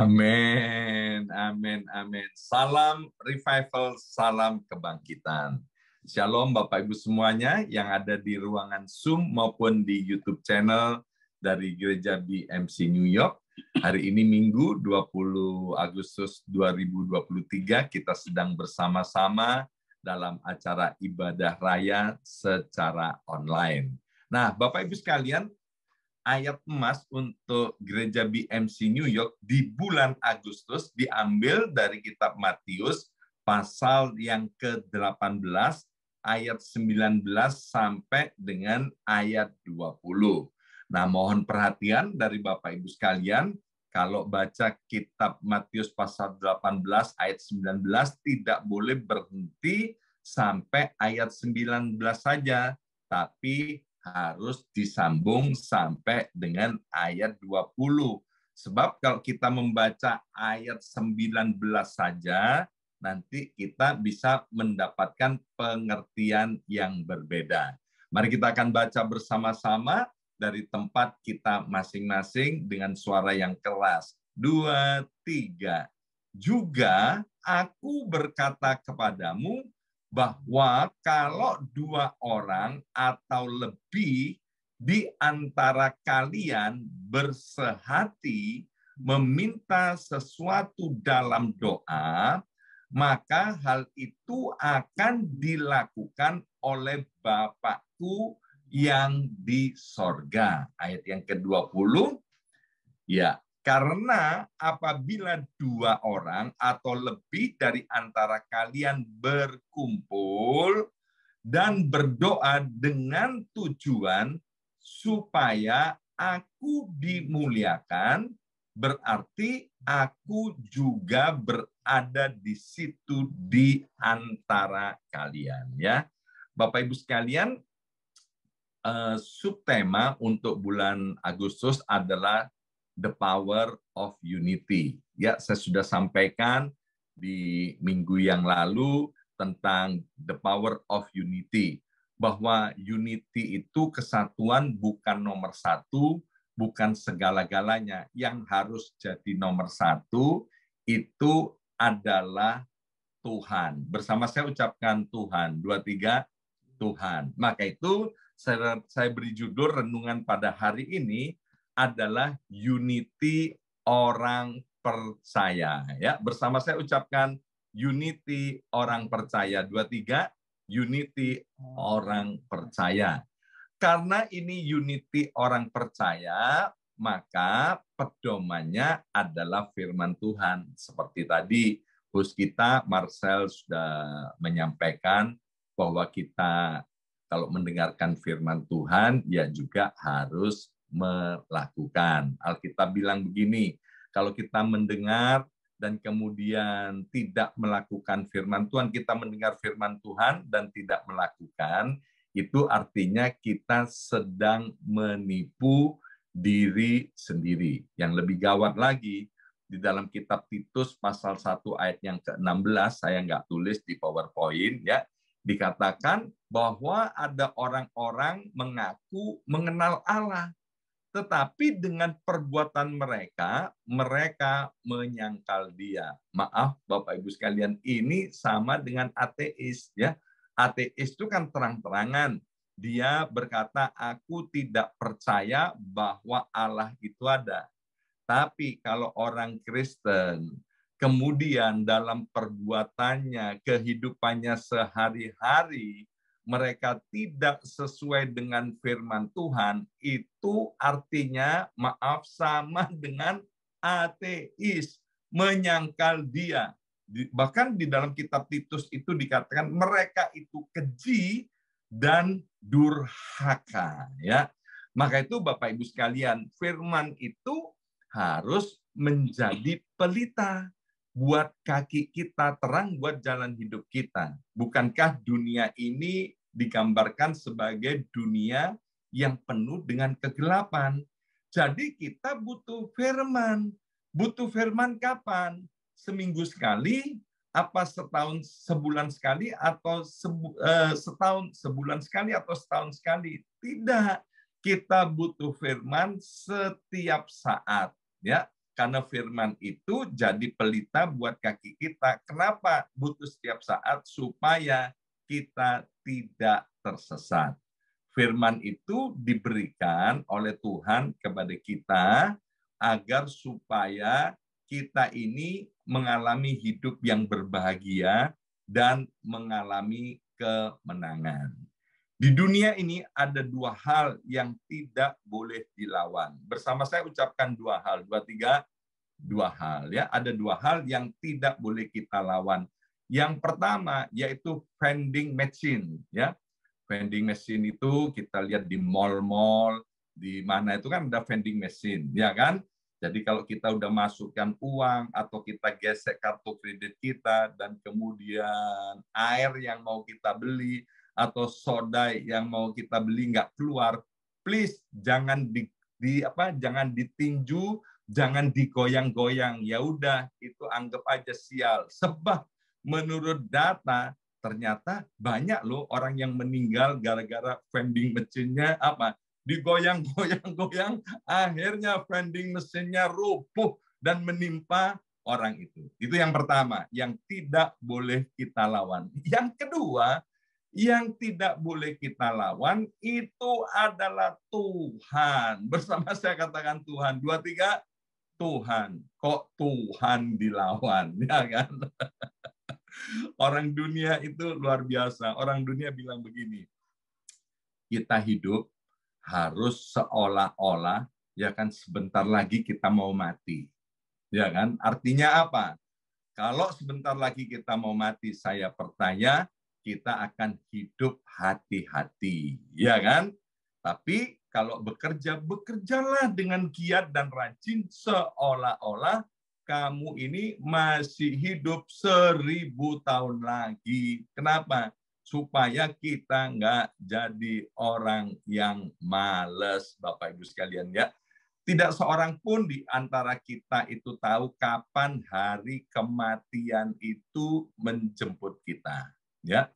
Amin, amin, amin. Salam revival, salam kebangkitan. Shalom Bapak Ibu semuanya yang ada di ruangan Zoom maupun di YouTube channel dari Gereja BMC New York. Hari ini Minggu 20 Agustus 2023 kita sedang bersama-sama dalam acara ibadah raya secara online. Nah, Bapak Ibu sekalian, ayat emas untuk Gereja BMC New York di bulan Agustus diambil dari kitab Matius pasal yang ke-18 ayat 19 sampai dengan ayat 20. Nah, mohon perhatian dari Bapak Ibu sekalian, kalau baca kitab Matius pasal 18 ayat 19 tidak boleh berhenti sampai ayat 19 saja, tapi harus disambung sampai dengan ayat 20. Sebab kalau kita membaca ayat 19 saja, nanti kita bisa mendapatkan pengertian yang berbeda. Mari kita akan baca bersama-sama dari tempat kita masing-masing dengan suara yang keras. 2, 3. Juga aku berkata kepadamu, bahwa kalau 2 orang atau lebih di antara kalian bersehati meminta sesuatu dalam doa, maka hal itu akan dilakukan oleh Bapakku yang di sorga. Ayat yang ke-20, ya. Karena apabila 2 orang atau lebih dari antara kalian berkumpul dan berdoa dengan tujuan supaya aku dimuliakan, berarti aku juga berada di situ di antara kalian. Ya, Bapak Ibu sekalian, subtema untuk bulan Agustus adalah The Power of Unity. Ya, saya sudah sampaikan di minggu yang lalu tentang The Power of Unity. Bahwa unity itu kesatuan bukan nomor 1, bukan segala-galanya. Yang harus jadi nomor 1 itu adalah Tuhan. Bersama saya ucapkan Tuhan. 2, 3, Tuhan. Maka itu saya beri judul renungan pada hari ini adalah unity orang percaya. Ya, bersama saya ucapkan unity orang percaya. 2, 3, unity orang percaya. Karena ini unity orang percaya, maka pedomannya adalah firman Tuhan. Seperti tadi host kita Marcel sudah menyampaikan bahwa kita kalau mendengarkan firman Tuhan ya juga harus melakukan. Alkitab bilang begini, kalau kita mendengar dan kemudian tidak melakukan firman Tuhan, kita mendengar firman Tuhan dan tidak melakukan, itu artinya kita sedang menipu diri sendiri. Yang lebih gawat lagi, di dalam kitab Titus pasal 1 ayat yang ke-16, saya nggak tulis di PowerPoint, ya, dikatakan bahwa ada orang-orang mengaku mengenal Allah, tetapi dengan perbuatan mereka menyangkal Dia. Maaf Bapak Ibu sekalian, ini sama dengan ateis, ya. Ateis itu kan terang-terangan dia berkata, aku tidak percaya bahwa Allah itu ada. Tapi kalau orang Kristen kemudian dalam perbuatannya, kehidupannya sehari-hari mereka tidak sesuai dengan firman Tuhan, itu artinya, maaf, sama dengan ateis, menyangkal Dia. Bahkan di dalam kitab Titus itu dikatakan mereka itu keji dan durhaka. Ya, maka itu Bapak Ibu sekalian, firman itu harus menjadi pelita buat kaki kita, terang buat jalan hidup kita. Bukankah dunia ini digambarkan sebagai dunia yang penuh dengan kegelapan? Jadi kita butuh firman. Butuh firman kapan? Seminggu sekali, apa setahun sebulan sekali, atau setahun sebulan sekali, atau setahun sekali? Tidak. Kita butuh firman setiap saat. Ya, Karena firman itu jadi pelita buat kaki kita. Kenapa? Butuh setiap saat supaya kita tidak tersesat. Firman itu diberikan oleh Tuhan kepada kita agar supaya kita ini mengalami hidup yang berbahagia dan mengalami kemenangan. Di dunia ini ada dua hal yang tidak boleh dilawan. Bersama saya ucapkan dua hal, dua hal ya. Ada dua hal yang tidak boleh kita lawan. Yang pertama yaitu vending machine ya. Vending machine itu kita lihat di mall-mall, di mana itu kan ada vending machine, ya kan? Jadi kalau kita udah masukkan uang atau kita gesek kartu kredit kita dan kemudian air yang mau kita beli atau soda yang mau kita beli nggak keluar, please jangan jangan ditinju, jangan digoyang-goyang. Ya udah, itu anggap aja sial. Sebab menurut data ternyata banyak loh orang yang meninggal gara-gara vending machine-nya digoyang-goyang-goyang, akhirnya vending mesinnya rubuh dan menimpa orang itu. Itu yang pertama, yang tidak boleh kita lawan. Yang kedua, yang tidak boleh kita lawan itu adalah Tuhan. Bersama saya katakan Tuhan. 2, 3, Tuhan. Kok Tuhan dilawan? Ya kan? Orang dunia itu luar biasa. Orang dunia bilang begini, kita hidup harus seolah-olah ya kan sebentar lagi kita mau mati. Ya kan? Artinya apa? Kalau sebentar lagi kita mau mati, saya percaya kita akan hidup hati-hati, ya kan? Tapi kalau bekerja, bekerjalah dengan giat dan rajin seolah-olah kamu ini masih hidup 1000 tahun lagi. Kenapa? Supaya kita nggak jadi orang yang males, Bapak Ibu sekalian ya. Tidak seorang pun di antara kita itu tahu kapan hari kematian itu menjemput kita. Ya,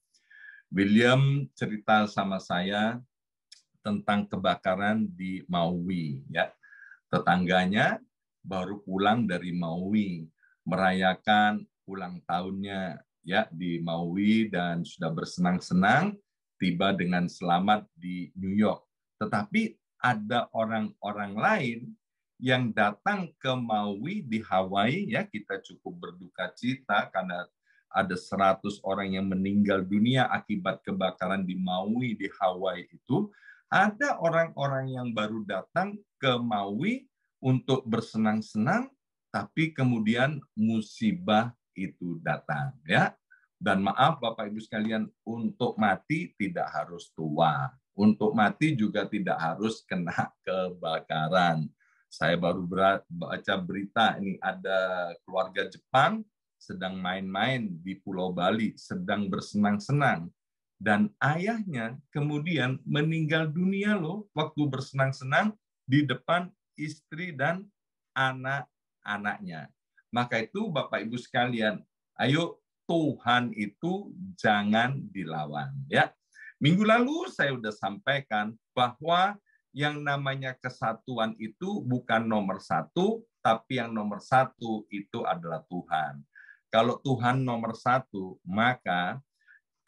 William cerita sama saya tentang kebakaran di Maui. Ya, tetangganya baru pulang dari Maui, merayakan ulang tahunnya ya di Maui dan sudah bersenang-senang tiba dengan selamat di New York. Tetapi ada orang-orang lain yang datang ke Maui di Hawaii, ya kita cukup berduka cita karena ada 100 orang yang meninggal dunia akibat kebakaran di Maui di Hawaii itu. Ada orang-orang yang baru datang ke Maui untuk bersenang-senang, tapi kemudian musibah itu datang, ya. Dan maaf Bapak Ibu sekalian, untuk mati tidak harus tua. Untuk mati juga tidak harus kena kebakaran. Saya baru baca berita, ini ada keluarga Jepang sedang main-main di Pulau Bali, sedang bersenang-senang. Dan ayahnya kemudian meninggal dunia loh, waktu bersenang-senang di depan istri dan anak-anaknya. Maka itu Bapak Ibu sekalian, ayo Tuhan itu jangan dilawan. Ya, minggu lalu saya sudah sampaikan bahwa yang namanya kesatuan itu bukan nomor satu, tapi yang nomor satu itu adalah Tuhan. Kalau Tuhan nomor satu, maka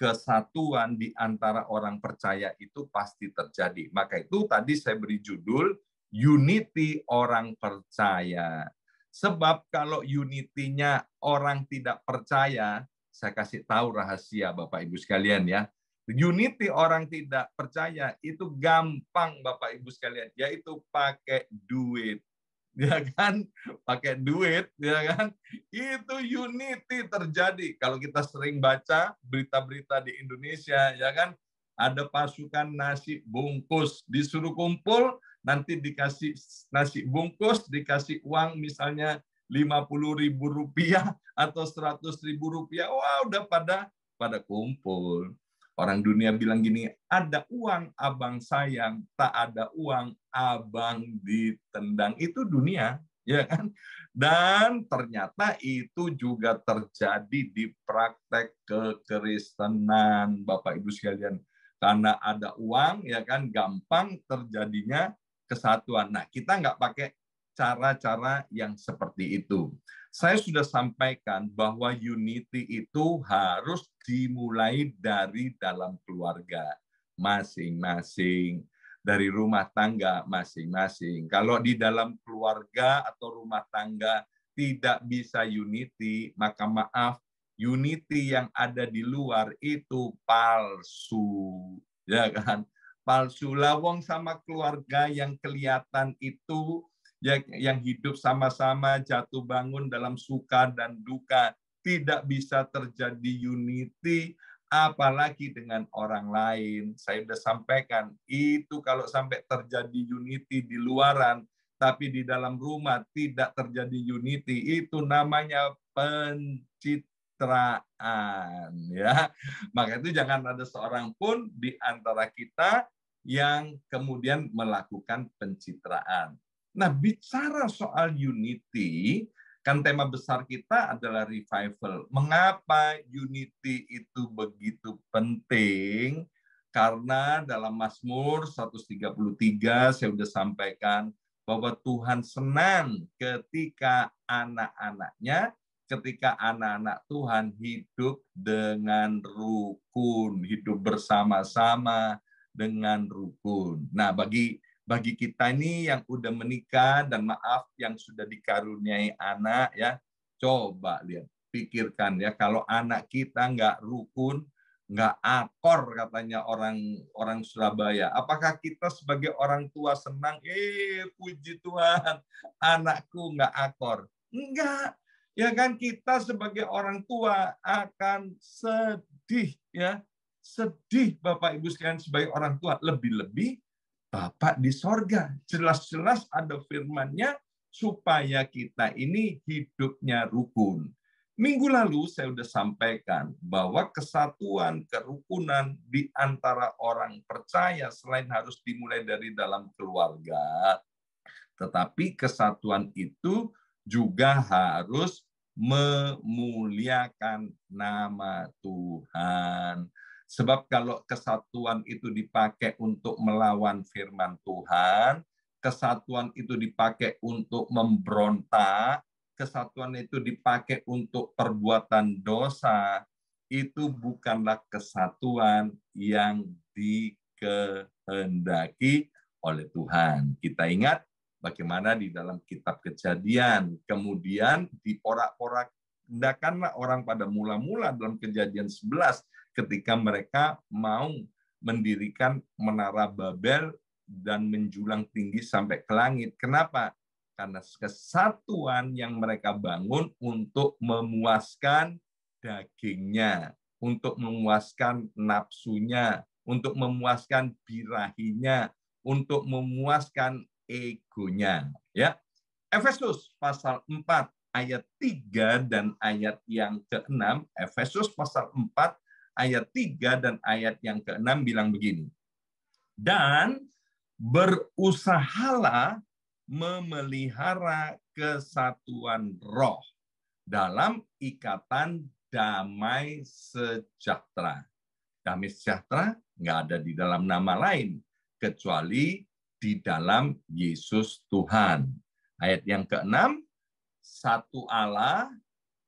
kesatuan di antara orang percaya itu pasti terjadi. Maka itu tadi saya beri judul Unity Orang Percaya. Sebab kalau unity-nya orang tidak percaya, saya kasih tahu rahasia Bapak Ibu sekalian ya. Unity orang tidak percaya itu gampang Bapak Ibu sekalian, yaitu pakai duit. Ya kan? Pakai duit, ya kan? Itu unity terjadi. Kalau kita sering baca berita-berita di Indonesia, ya kan? Ada pasukan nasi bungkus, disuruh kumpul, nanti dikasih nasi bungkus, dikasih uang misalnya Rp50.000 atau Rp100.000. Wah, udah pada kumpul. Orang dunia bilang gini, ada uang abang sayang, tak ada uang abang ditendang. Itu dunia, ya kan? Dan ternyata itu juga terjadi di praktek kekristenan, Bapak Ibu sekalian. Karena ada uang, ya kan, gampang terjadinya kesatuan. Nah, kita nggak pakai cara-cara yang seperti itu. Saya sudah sampaikan bahwa unity itu harus dimulai dari dalam keluarga masing-masing, dari rumah tangga masing-masing. Kalau di dalam keluarga atau rumah tangga tidak bisa unity, maka maaf, unity yang ada di luar itu palsu, ya kan? Palsu. Lawong sama keluarga yang kelihatan itu yang hidup sama-sama jatuh bangun dalam suka dan duka, tidak bisa terjadi unity, apalagi dengan orang lain. Saya sudah sampaikan, itu kalau sampai terjadi unity di luaran, tapi di dalam rumah tidak terjadi unity, itu namanya pencitraan. Ya, maka itu jangan ada seorang pun di antara kita yang kemudian melakukan pencitraan. Nah, bicara soal unity, kan tema besar kita adalah revival. Mengapa unity itu begitu penting? Karena dalam Mazmur 133 saya sudah sampaikan bahwa Tuhan senang ketika anak-anaknya, ketika anak-anak Tuhan hidup dengan rukun, hidup bersama-sama dengan rukun. Nah, bagi kita ini yang udah menikah dan maaf yang sudah dikaruniai anak, ya, coba lihat, pikirkan ya, kalau anak kita nggak rukun, nggak akor katanya orang Surabaya, apakah kita sebagai orang tua senang? Puji Tuhan, anakku nggak akor. Enggak, ya kan, kita sebagai orang tua akan sedih, ya, sedih Bapak Ibu sekalian sebagai orang tua, lebih-lebih Bapak di sorga. Jelas-jelas ada firman-Nya supaya kita ini hidupnya rukun. Minggu lalu saya sudah sampaikan bahwa kesatuan, kerukunan di antara orang percaya selain harus dimulai dari dalam keluarga, tetapi kesatuan itu juga harus memuliakan nama Tuhan. Sebab kalau kesatuan itu dipakai untuk melawan firman Tuhan, kesatuan itu dipakai untuk memberontak, kesatuan itu dipakai untuk perbuatan dosa, itu bukanlah kesatuan yang dikehendaki oleh Tuhan. Kita ingat bagaimana di dalam kitab Kejadian, kemudian diporak-porandakanlah orang pada mula-mula dalam Kejadian 11, ketika mereka mau mendirikan menara Babel dan menjulang tinggi sampai ke langit. Kenapa? Karena kesatuan yang mereka bangun untuk memuaskan dagingnya, untuk memuaskan nafsunya, untuk memuaskan birahinya, untuk memuaskan egonya. Ya, Efesus pasal 4 ayat 3 dan ayat yang ke-6, Efesus pasal 4 ayat 3 dan ayat yang ke-6 bilang begini. Dan berusahalah memelihara kesatuan roh dalam ikatan damai sejahtera. Damai sejahtera nggak ada di dalam nama lain kecuali di dalam Yesus Tuhan. Ayat yang ke-6, satu Allah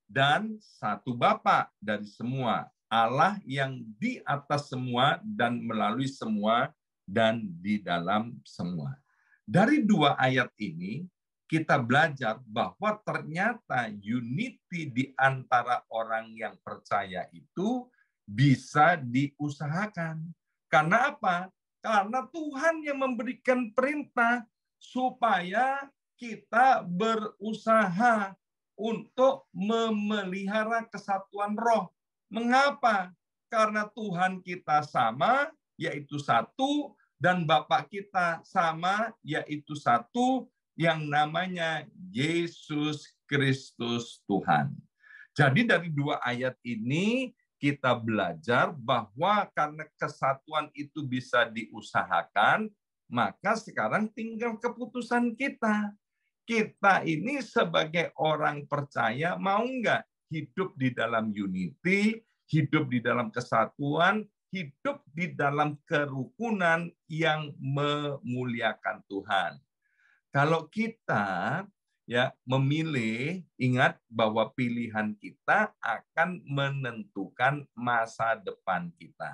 dan satu Bapa dari semua. Allah yang di atas semua dan melalui semua dan di dalam semua. Dari dua ayat ini, kita belajar bahwa ternyata unity di antara orang yang percaya itu bisa diusahakan. Karena apa? Karena Tuhan yang memberikan perintah supaya kita berusaha untuk memelihara kesatuan roh. Mengapa? Karena Tuhan kita sama, yaitu satu, dan Bapa kita sama, yaitu satu, yang namanya Yesus Kristus Tuhan. Jadi dari dua ayat ini kita belajar bahwa karena kesatuan itu bisa diusahakan, maka sekarang tinggal keputusan kita. Kita ini sebagai orang percaya mau nggak hidup di dalam unity, hidup di dalam kesatuan, hidup di dalam kerukunan yang memuliakan Tuhan. Kalau kita ya memilih, ingat bahwa pilihan kita akan menentukan masa depan kita.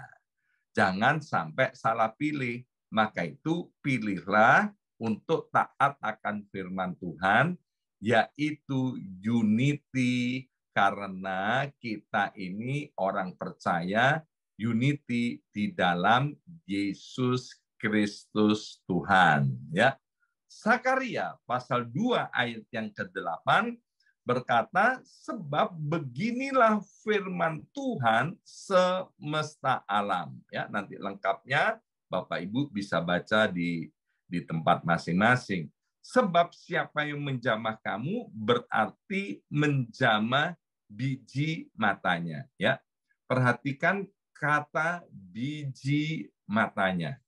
Jangan sampai salah pilih. Maka itu pilihlah untuk taat akan firman Tuhan, yaitu unity, karena kita ini orang percaya unity di dalam Yesus Kristus Tuhan. Ya, Sakaria pasal 2 ayat yang ke-8 berkata, sebab beginilah firman Tuhan semesta alam. Ya, nanti lengkapnya Bapak Ibu bisa baca di tempat masing-masing. Sebab siapa yang menjamah kamu berarti menjamah biji matanya. Ya, perhatikan kata biji matanya.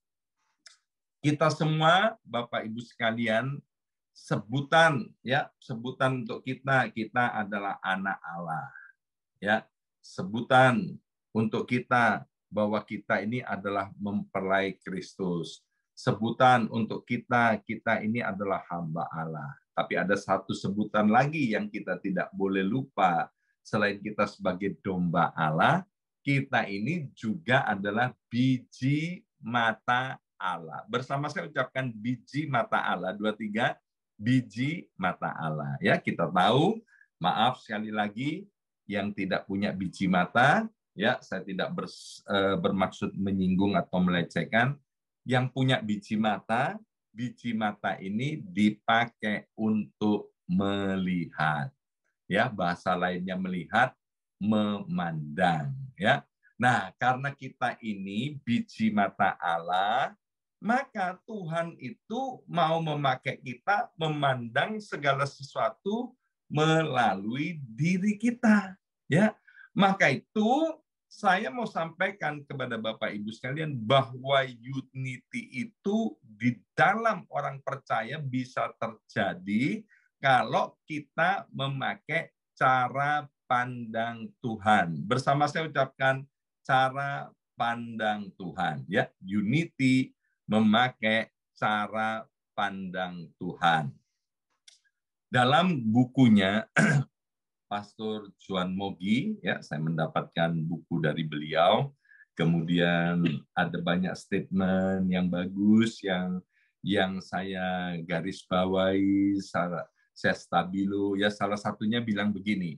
Kita semua, Bapak Ibu sekalian, sebutan untuk kita adalah anak Allah. Ya, sebutan untuk kita bahwa kita ini adalah mempelai Kristus. Sebutan untuk kita ini adalah hamba Allah. Tapi ada satu sebutan lagi yang kita tidak boleh lupa. Selain kita sebagai domba Allah, kita ini juga adalah biji mata Allah. Bersama saya ucapkan biji mata Allah. 2, 3. Biji mata Allah. Ya, kita tahu, maaf sekali lagi, yang tidak punya biji mata, ya, saya tidak bermaksud menyinggung atau melecehkan. Yang punya biji mata ini dipakai untuk melihat. Ya, bahasa lainnya melihat, memandang. Ya, nah, karena kita ini biji mata Allah, maka Tuhan itu mau memakai kita memandang segala sesuatu melalui diri kita. Ya, maka itu saya mau sampaikan kepada Bapak Ibu sekalian bahwa unity itu di dalam orang percaya bisa terjadi kalau kita memakai cara pandang Tuhan. Bersama saya ucapkan cara pandang Tuhan. Ya, unity memakai cara pandang Tuhan. Dalam bukunya Pastor Juan Mogi, ya, saya mendapatkan buku dari beliau. Kemudian ada banyak statement yang bagus yang saya garis bawahi, saya stabilo. Ya, salah satunya bilang begini,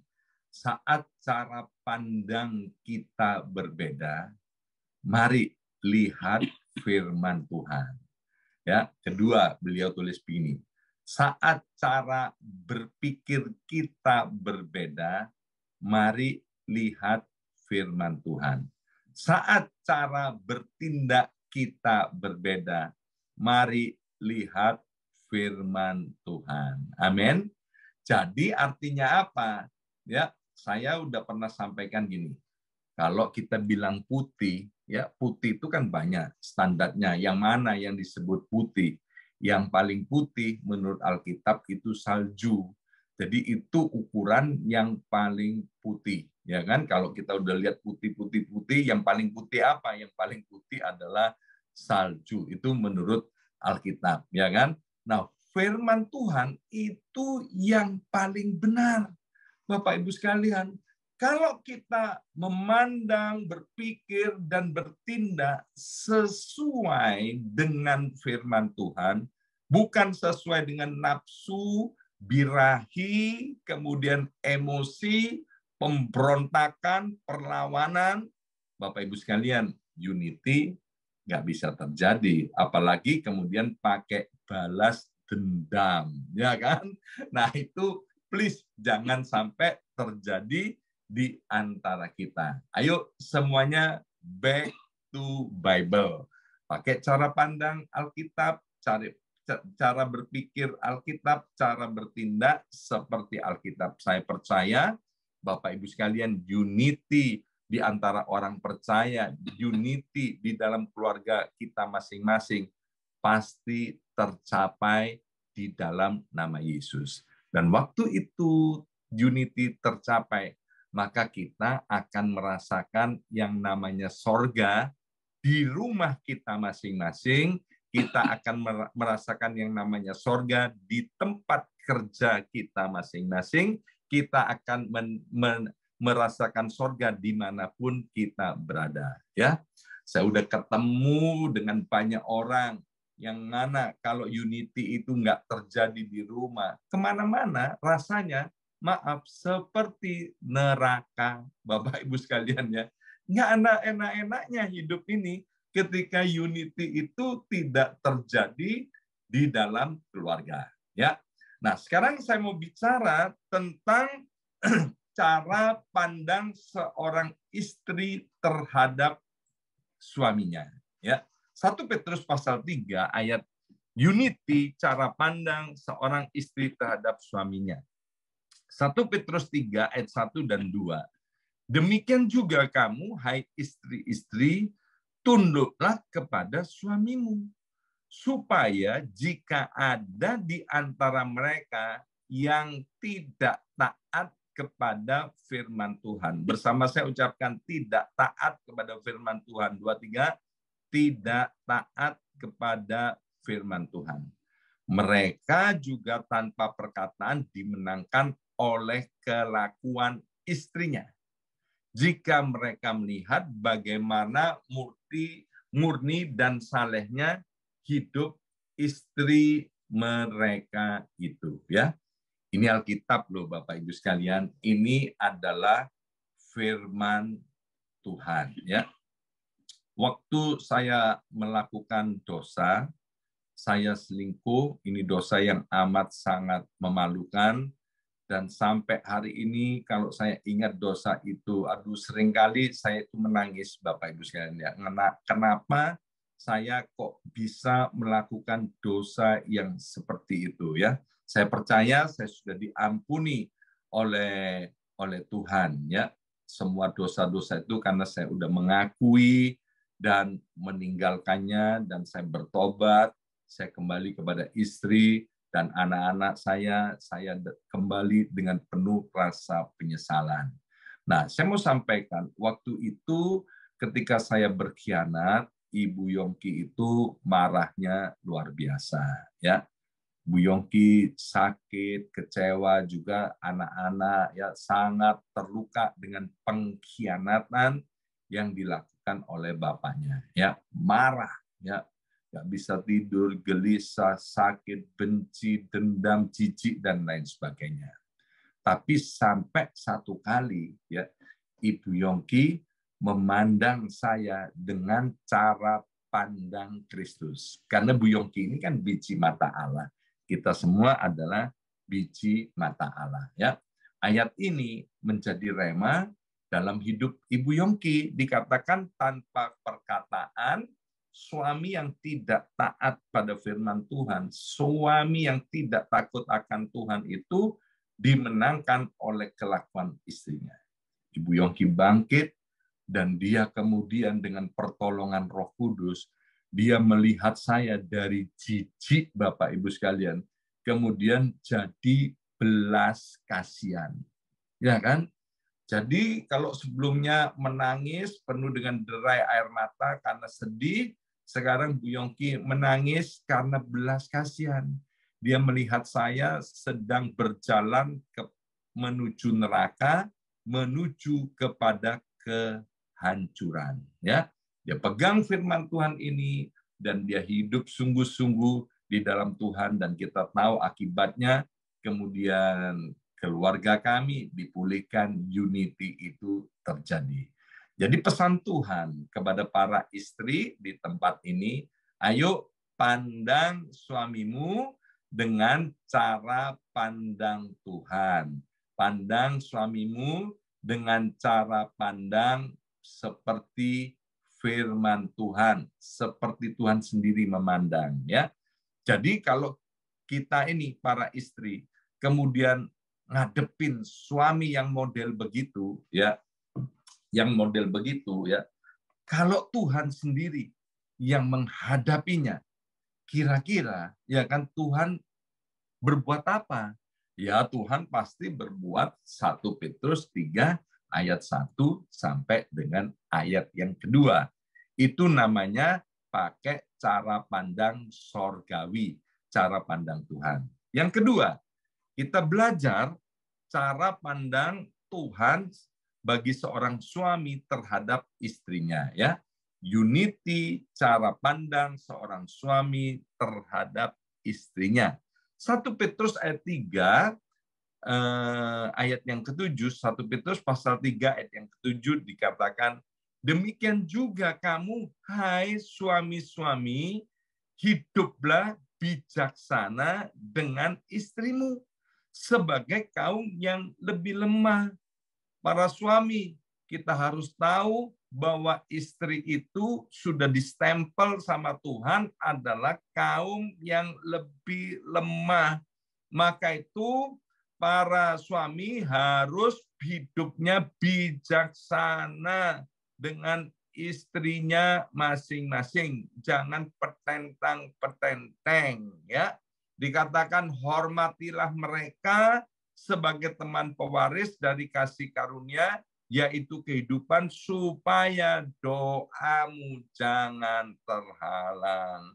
saat cara pandang kita berbeda, mari lihat firman Tuhan. Ya, kedua, beliau tulis begini, saat cara berpikir kita berbeda, mari lihat firman Tuhan. Saat cara bertindak kita berbeda, mari lihat firman Tuhan. Amin. Jadi artinya apa? Ya, saya udah pernah sampaikan gini. Kalau kita bilang putih, ya putih itu kan banyak standarnya. Yang mana yang disebut putih? Yang paling putih menurut Alkitab itu salju. Jadi itu ukuran yang paling putih, ya kan? Kalau kita udah lihat putih, yang paling putih apa? Yang paling putih adalah salju. Itu menurut Alkitab, ya kan? Nah, firman Tuhan itu yang paling benar. Bapak Ibu sekalian, kalau kita memandang, berpikir, dan bertindak sesuai dengan firman Tuhan, bukan sesuai dengan nafsu, birahi, kemudian emosi, pemberontakan, perlawanan, Bapak Ibu sekalian, unity nggak bisa terjadi. Apalagi kemudian pakai balas dendam, ya kan? Nah itu please jangan sampai terjadi di antara kita. Ayo semuanya back to Bible. Pakai cara pandang Alkitab, cara berpikir Alkitab, cara bertindak seperti Alkitab. Saya percaya, Bapak Ibu sekalian, unity di antara orang percaya, unity di dalam keluarga kita masing-masing, pasti tercapai di dalam nama Yesus. Dan waktu itu unity tercapai, maka kita akan merasakan yang namanya sorga di rumah kita masing-masing, kita akan merasakan yang namanya sorga di tempat kerja kita masing-masing. Kita akan merasakan sorga dimanapun kita berada. Ya, saya udah ketemu dengan banyak orang yang mana kalau unity itu nggak terjadi di rumah, kemana-mana rasanya, maaf, seperti neraka, Bapak Ibu sekalian ya. Nggak enak-enaknya hidup ini ketika unity itu tidak terjadi di dalam keluarga. Ya. Nah, sekarang saya mau bicara tentang cara pandang seorang istri terhadap suaminya. Ya. 1 Petrus pasal 3 ayat unity, cara pandang seorang istri terhadap suaminya. 1 Petrus 3 ayat 1 dan 2. Demikian juga kamu, hai istri-istri, tunduklah kepada suamimu, supaya jika ada di antara mereka yang tidak taat kepada firman Tuhan. Bersama saya ucapkan tidak taat kepada firman Tuhan. 2, 3. Tidak taat kepada firman Tuhan. Mereka juga tanpa perkataan dimenangkan oleh kelakuan istrinya. Jika mereka melihat bagaimana murni dan salehnya hidup istri mereka itu, ya. Ini Alkitab loh Bapak Ibu sekalian. Ini adalah firman Tuhan, ya. Waktu saya melakukan dosa, saya selingkuh, ini dosa yang amat sangat memalukan, dan sampai hari ini kalau saya ingat dosa itu, aduh seringkali saya itu menangis Bapak Ibu sekalian ya. Kenapa saya kok bisa melakukan dosa yang seperti itu ya? Saya percaya saya sudah diampuni oleh Tuhan ya. Semua dosa-dosa itu karena saya sudah mengakui dan meninggalkannya, dan saya bertobat, saya kembali kepada istri dan anak-anak saya kembali dengan penuh rasa penyesalan. Nah, saya mau sampaikan, waktu itu ketika saya berkhianat, Ibu Yongki itu marahnya luar biasa, ya. Bu Yongki sakit, kecewa, juga anak-anak ya sangat terluka dengan pengkhianatan yang dilakukan oleh bapaknya, ya, marah, ya, nggak bisa tidur, gelisah, sakit, benci, dendam, jijik, dan lain sebagainya. Tapi sampai satu kali, ya, Ibu Yongki memandang saya dengan cara pandang Kristus. Karena Bu Yongki ini kan biji mata Allah. Kita semua adalah biji mata Allah. Ya, ayat ini menjadi rema dalam hidup Ibu Yongki. Dikatakan tanpa perkataan, suami yang tidak taat pada firman Tuhan, suami yang tidak takut akan Tuhan itu dimenangkan oleh kelakuan istrinya. Ibu Yongki bangkit, dan dia kemudian dengan pertolongan Roh Kudus, dia melihat saya dari jijik, Bapak Ibu sekalian, kemudian jadi belas kasihan. Ya kan? Jadi kalau sebelumnya menangis penuh dengan derai air mata karena sedih, sekarang Bu Yongki menangis karena belas kasihan. Dia melihat saya sedang berjalan menuju neraka, menuju kepada kehancuran. Ya, dia pegang firman Tuhan ini dan dia hidup sungguh-sungguh di dalam Tuhan, dan kita tahu akibatnya kemudian keluarga kami dipulihkan, unity itu terjadi. Jadi pesan Tuhan kepada para istri di tempat ini, ayo pandang suamimu dengan cara pandang Tuhan. Pandang suamimu dengan cara pandang seperti firman Tuhan, seperti Tuhan sendiri memandang, ya. Jadi kalau kita ini para istri kemudian ngadepin suami yang model begitu, ya, kalau Tuhan sendiri yang menghadapinya, kira-kira ya kan Tuhan berbuat apa? Ya, Tuhan pasti berbuat 1 Petrus 3 ayat 1 sampai dengan ayat yang kedua. Itu namanya pakai cara pandang sorgawi, cara pandang Tuhan. Yang kedua, kita belajar cara pandang Tuhan bagi seorang suami terhadap istrinya, ya. Unity, cara pandang seorang suami terhadap istrinya. 1 Petrus ayat 3, ayat yang ke-7, 1 Petrus pasal 3 ayat yang ke-7 dikatakan, demikian juga kamu, hai suami-suami, hiduplah bijaksana dengan istrimu sebagai kaum yang lebih lemah. Para suami, kita harus tahu bahwa istri itu sudah distempel sama Tuhan adalah kaum yang lebih lemah. Maka itu para suami harus hidupnya bijaksana dengan istrinya masing-masing. Jangan petentang-petenteng, ya. Dikatakan hormatilah mereka sebagai teman pewaris dari kasih karunia, yaitu kehidupan, supaya doamu jangan terhalang.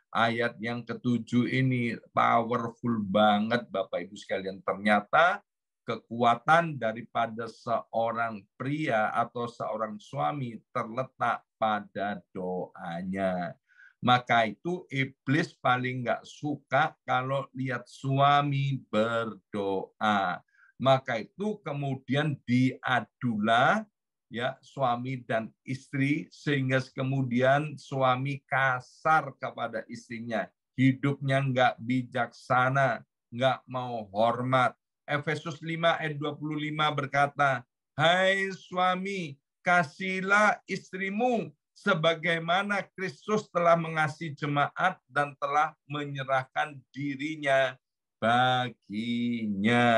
Ayat yang ke-7 ini powerful banget, Bapak Ibu sekalian. Ternyata kekuatan daripada seorang pria atau seorang suami terletak pada doanya. Maka itu iblis paling nggak suka kalau lihat suami berdoa. Maka itu kemudian diadulah ya suami dan istri, sehingga kemudian suami kasar kepada istrinya. Hidupnya nggak bijaksana, nggak mau hormat. Efesus 5 ayat 25 berkata, hai suami, kasihilah istrimu sebagaimana Kristus telah mengasihi jemaat dan telah menyerahkan dirinya baginya.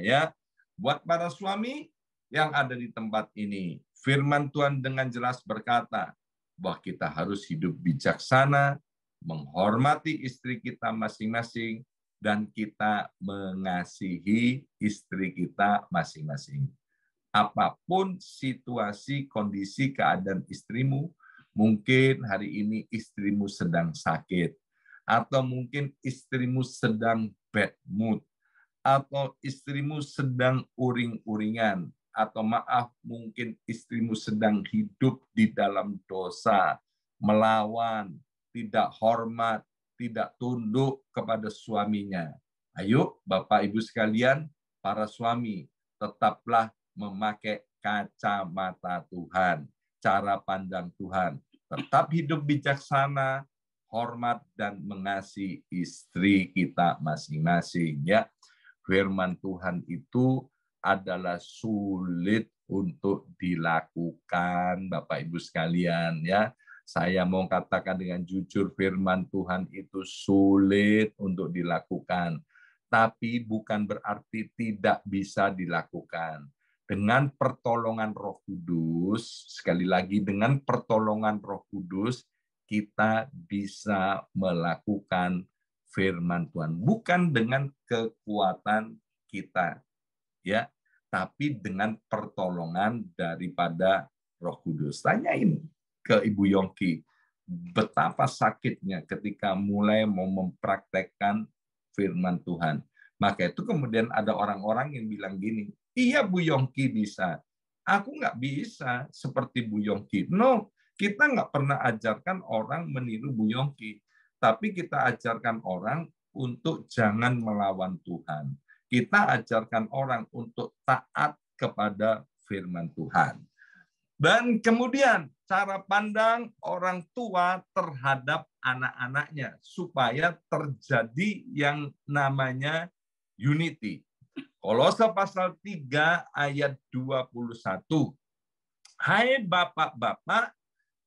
Ya, buat para suami yang ada di tempat ini, firman Tuhan dengan jelas berkata bahwa kita harus hidup bijaksana, menghormati istri kita masing-masing, dan kita mengasihi istri kita masing-masing. Apapun situasi, kondisi, keadaan istrimu, mungkin hari ini istrimu sedang sakit, atau mungkin istrimu sedang bad mood, atau istrimu sedang uring-uringan, atau maaf, mungkin istrimu sedang hidup di dalam dosa, melawan, tidak hormat, tidak tunduk kepada suaminya. Ayo, Bapak Ibu sekalian, para suami, tetaplah memakai kacamata Tuhan, cara pandang Tuhan. Tetap hidup bijaksana, hormat, dan mengasihi istri kita masing-masing. Ya, firman Tuhan itu adalah sulit untuk dilakukan, Bapak Ibu sekalian. Ya, saya mau katakan dengan jujur, firman Tuhan itu sulit untuk dilakukan, tapi bukan berarti tidak bisa dilakukan. Dengan pertolongan Roh Kudus, sekali lagi dengan pertolongan Roh Kudus, kita bisa melakukan firman Tuhan. Bukan dengan kekuatan kita, ya, tapi dengan pertolongan daripada Roh Kudus. Tanyain ke Ibu Yongki, betapa sakitnya ketika mulai mau mempraktekkan firman Tuhan. Maka itu kemudian ada orang-orang yang bilang gini, iya Bu Yongki bisa, aku nggak bisa seperti Bu Yongki. No, kita nggak pernah ajarkan orang meniru Bu Yongki, tapi kita ajarkan orang untuk jangan melawan Tuhan. Kita ajarkan orang untuk taat kepada firman Tuhan. Dan kemudian cara pandang orang tua terhadap anak-anaknya supaya terjadi yang namanya unity. Kolose pasal 3 ayat 21. Hai bapak-bapak,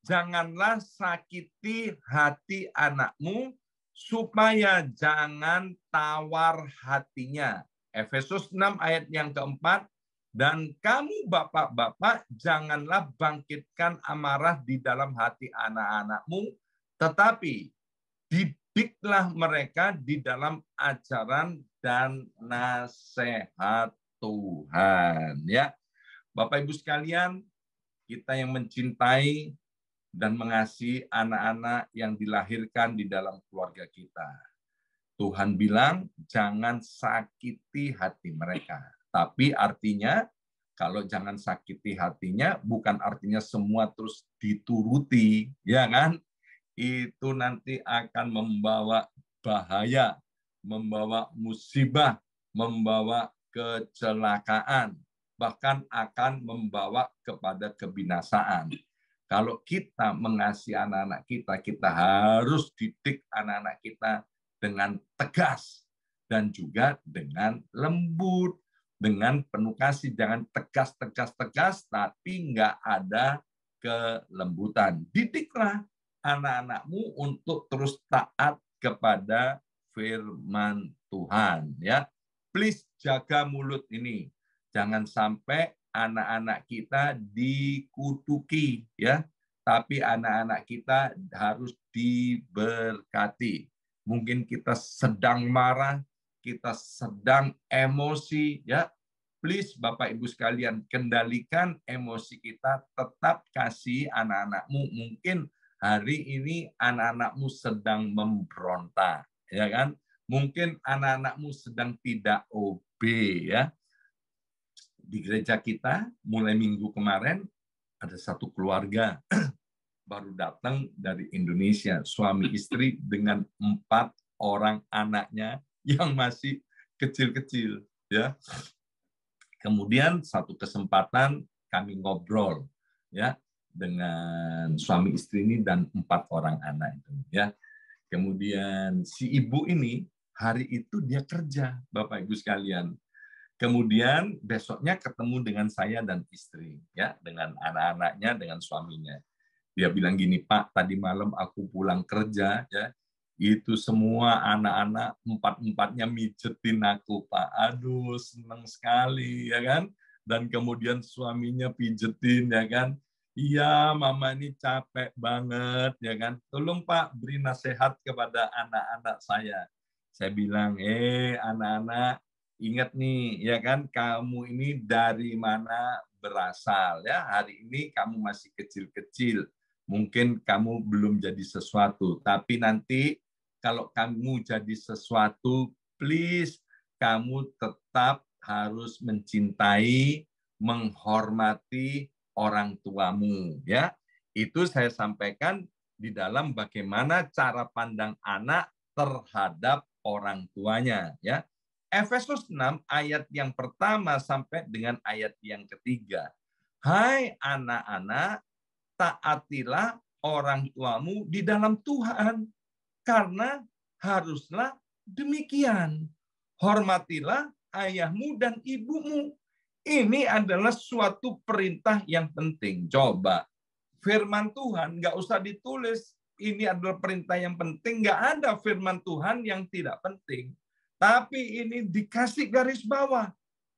janganlah sakiti hati anakmu supaya jangan tawar hatinya. Efesus 6 ayat yang keempat. Dan kamu bapak-bapak janganlah bangkitkan amarah di dalam hati anak-anakmu, tetapi didiklah mereka di dalam ajaran dan nasihat Tuhan. Ya, Bapak Ibu sekalian, kita yang mencintai dan mengasihi anak-anak yang dilahirkan di dalam keluarga kita. Tuhan bilang, jangan sakiti hati mereka. Tapi artinya, kalau jangan sakiti hatinya, bukan artinya semua terus dituruti, ya kan? Itu nanti akan membawa bahaya, membawa musibah, membawa kecelakaan, bahkan akan membawa kepada kebinasaan. Kalau kita mengasihi anak-anak kita, kita harus didik anak-anak kita dengan tegas dan juga dengan lembut, dengan penuh kasih. Jangan tegas, tapi nggak ada kelembutan. Didiklah anak-anakmu untuk terus taat kepada firman Tuhan. Ya, please jaga mulut ini. Jangan sampai anak-anak kita dikutuki, ya. Tapi anak-anak kita harus diberkati. Mungkin kita sedang marah, kita sedang emosi, ya. Please Bapak Ibu sekalian, kendalikan emosi kita, tetap kasih anak-anakmu. Mungkin hari ini anak-anakmu sedang memberontak, ya kan? Mungkin anak-anakmu sedang tidak obey, ya. Di gereja kita, mulai minggu kemarin, ada satu keluarga baru datang dari Indonesia, suami istri dengan 4 orang anaknya yang masih kecil-kecil, ya. Kemudian satu kesempatan kami ngobrol, ya, dengan suami istri ini dan 4 orang anak itu, ya. Kemudian si ibu ini hari itu dia kerja, Bapak Ibu sekalian. Kemudian besoknya ketemu dengan saya dan istri, ya, dengan anak-anaknya, dengan suaminya. Dia bilang gini, Pak, tadi malam aku pulang kerja, ya, itu semua anak-anak 4-4-nya mijetin aku, Pak. Aduh, senang sekali, ya kan? Dan kemudian suaminya pijetin, ya kan? Iya, Mama ini capek banget, ya kan? Tolong Pak, beri nasihat kepada anak-anak saya. Saya bilang, anak-anak, ingat nih, ya kan, kamu ini dari mana berasal, ya. Hari ini kamu masih kecil-kecil, mungkin kamu belum jadi sesuatu, tapi nanti kalau kamu jadi sesuatu, please kamu tetap harus mencintai, menghormati orang tuamu, ya. Itu saya sampaikan di dalam bagaimana cara pandang anak terhadap orang tuanya, ya. Efesus 6 ayat yang pertama sampai dengan ayat yang ketiga. Hai anak-anak, taatilah orang tuamu di dalam Tuhan, karena haruslah demikian. Hormatilah ayahmu dan ibumu. Ini adalah suatu perintah yang penting. Coba, firman Tuhan nggak usah ditulis. Ini adalah perintah yang penting. Nggak ada firman Tuhan yang tidak penting. Tapi ini dikasih garis bawah.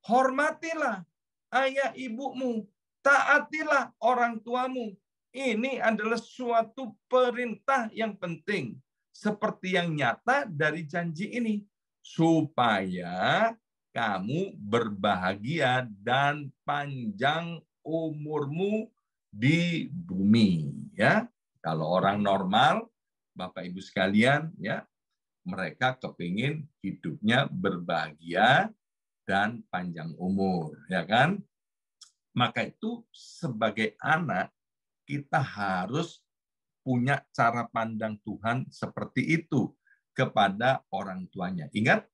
Hormatilah ayah ibumu. Taatilah orang tuamu. Ini adalah suatu perintah yang penting. Seperti yang nyata dari janji ini. Supaya kamu berbahagia dan panjang umurmu di bumi. Ya, kalau orang normal, Bapak Ibu sekalian, ya, mereka kepingin hidupnya berbahagia dan panjang umur, ya kan? Maka itu sebagai anak kita harus punya cara pandang Tuhan seperti itu kepada orang tuanya. Ingat,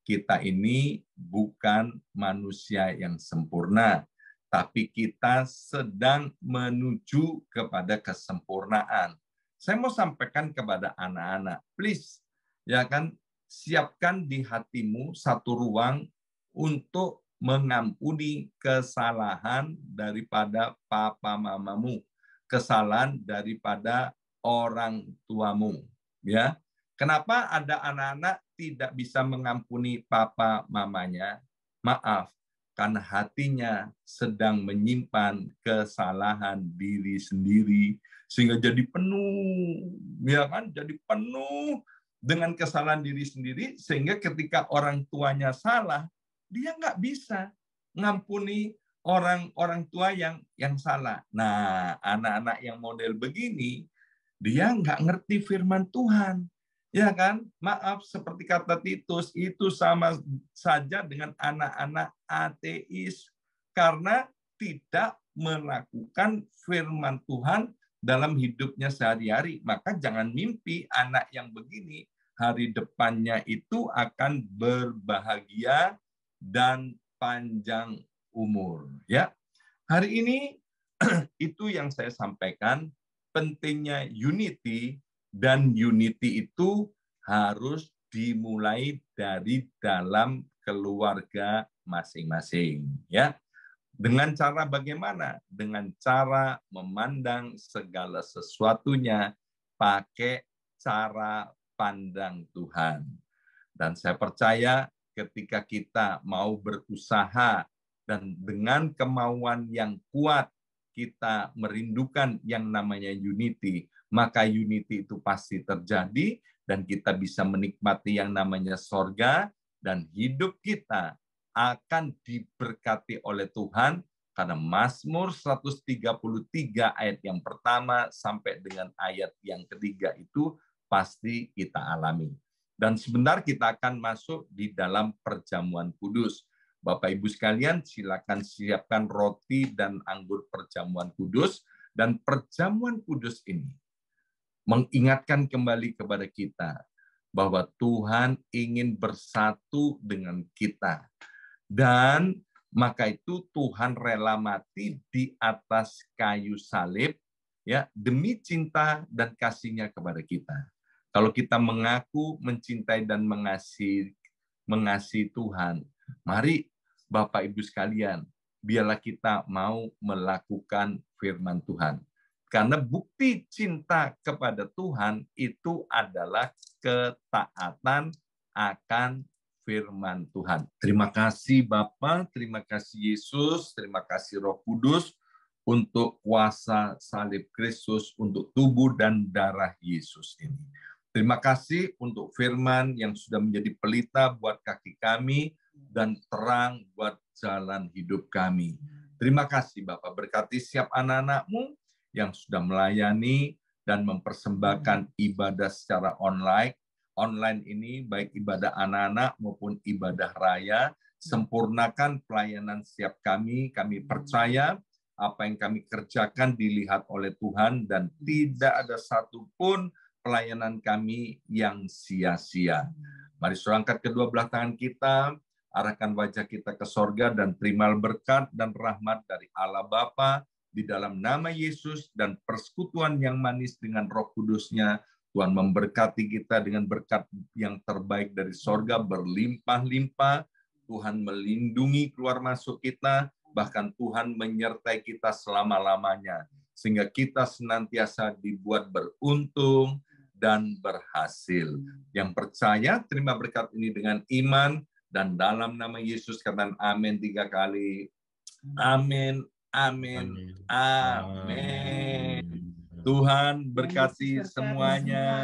kita ini bukan manusia yang sempurna, tapi kita sedang menuju kepada kesempurnaan. Saya mau sampaikan kepada anak-anak, please, ya kan, siapkan di hatimu satu ruang untuk mengampuni kesalahan daripada papa mamamu, kesalahan daripada orang tuamu, ya. Kenapa ada anak-anak tidak bisa mengampuni papa mamanya? Maaf, karena hatinya sedang menyimpan kesalahan diri sendiri, sehingga jadi penuh, ya kan? Jadi penuh dengan kesalahan diri sendiri, sehingga ketika orang tuanya salah, dia nggak bisa ngampuni orang tua yang salah. Nah, anak-anak yang model begini, dia nggak ngerti firman Tuhan. Ya kan? Maaf, seperti kata Titus, itu sama saja dengan anak-anak ateis. Karena tidak melakukan firman Tuhan dalam hidupnya sehari-hari. Maka jangan mimpi anak yang begini, hari depannya itu akan berbahagia dan panjang umur. Ya, hari ini itu yang saya sampaikan, pentingnya unity, dan unity itu harus dimulai dari dalam keluarga masing-masing. Ya, dengan cara bagaimana? Dengan cara memandang segala sesuatunya pakai cara pandang Tuhan. Dan saya percaya ketika kita mau berusaha dan dengan kemauan yang kuat kita merindukan yang namanya unity, maka unity itu pasti terjadi dan kita bisa menikmati yang namanya sorga, dan hidup kita akan diberkati oleh Tuhan, karena Mazmur 133 ayat yang pertama sampai dengan ayat yang ketiga itu pasti kita alami. Dan sebentar kita akan masuk di dalam perjamuan kudus. Bapak Ibu sekalian, silakan siapkan roti dan anggur perjamuan kudus. Dan perjamuan kudus ini mengingatkan kembali kepada kita bahwa Tuhan ingin bersatu dengan kita. Dan maka itu Tuhan rela mati di atas kayu salib, ya, demi cinta dan kasih-Nya kepada kita. Kalau kita mengaku mencintai dan mengasihi Tuhan, mari Bapak Ibu sekalian, biarlah kita mau melakukan firman Tuhan. Karena bukti cinta kepada Tuhan itu adalah ketaatan akan firman Tuhan. Terima kasih Bapa, terima kasih Yesus, terima kasih Roh Kudus untuk kuasa salib Kristus, untuk tubuh dan darah Yesus ini. Terima kasih untuk firman yang sudah menjadi pelita buat kaki kami dan terang buat jalan hidup kami. Terima kasih Bapak, berkati setiap anak-anak-Mu yang sudah melayani dan mempersembahkan ibadah secara online. Online ini baik ibadah anak-anak maupun ibadah raya, sempurnakan pelayanan setiap kami percaya apa yang kami kerjakan dilihat oleh Tuhan dan tidak ada satupun pelayanan kami yang sia-sia. Mari saudara angkat kedua belah tangan kita, arahkan wajah kita ke sorga dan terimalah berkat dan rahmat dari Allah Bapa di dalam nama Yesus, dan persekutuan yang manis dengan Roh Kudus-Nya. Tuhan memberkati kita dengan berkat yang terbaik dari sorga berlimpah-limpah. Tuhan melindungi keluar masuk kita, bahkan Tuhan menyertai kita selama-lamanya, sehingga kita senantiasa dibuat beruntung dan berhasil. Yang percaya terima berkat ini dengan iman, dan dalam nama Yesus katakan amin 3 kali. Amin, amin, amin. Tuhan berkati semuanya.